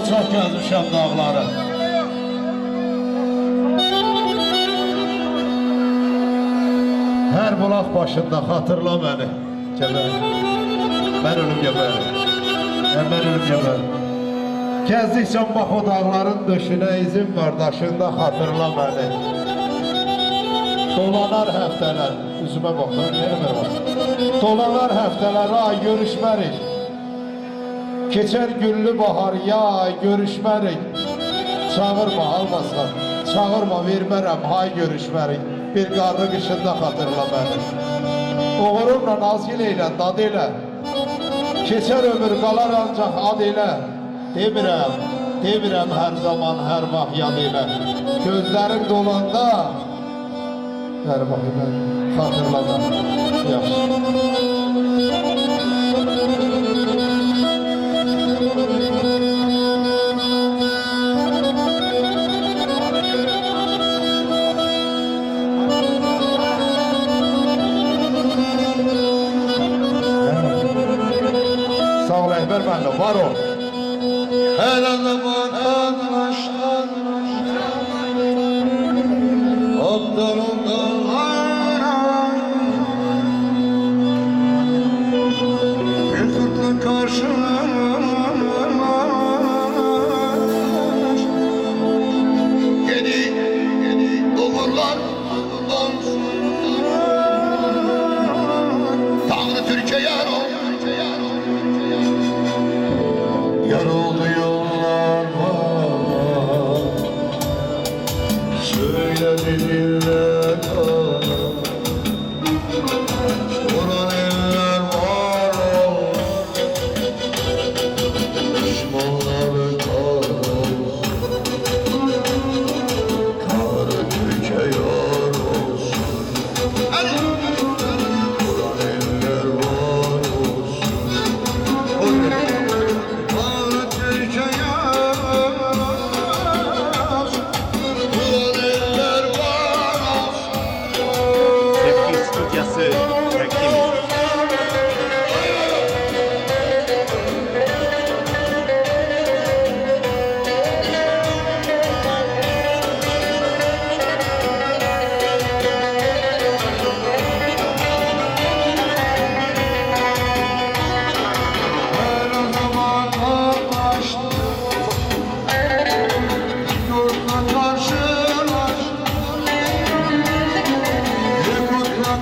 Çox gəzmişəm dağları. Hər bulaq başında xatırla məni. Mən ölüm gəbərim. Mən ölüm gəbərim. Gəzdikcə bax o dağların döşünə izin var daşında xatırla məni. Dolanar həftələr, üzümə baxın, dolanar həftələr, ay görüşmərik. Keçər güllü bahar, yay görüşmərik. Çağırma almasın, çağırma vermərəm, hay görüşmərik. Bir qarlı qışında xatırla məni. Uğurumla nazgil elə, dad elə. Keçər ömür qalar ancaq ad elə. Demirəm hər zaman, hər vaxt yad elə. Gözlərim dolanda hər vaxt xatırla məni. Yaxşı. Sağ ol Əhbər mənlə, var ol. Hər zaman anlaşdan Abdalım dağlara Bir fırtına karşılaş Yedi uğurlar olsun Tanrı Türkiye yar ol Yar oldu yollar var Söyledi diller kalır Vuran eller var ol Düşmanları kahrolsun Tanrı Türkiye yar olsun Vuran eller var olsun Tepki Stüdyosu takdim ediyor.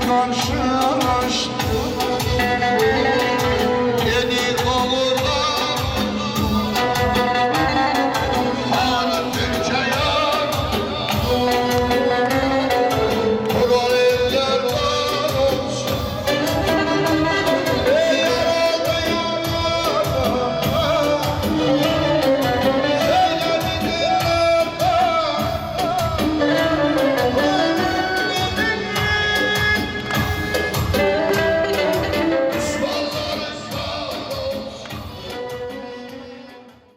Karşı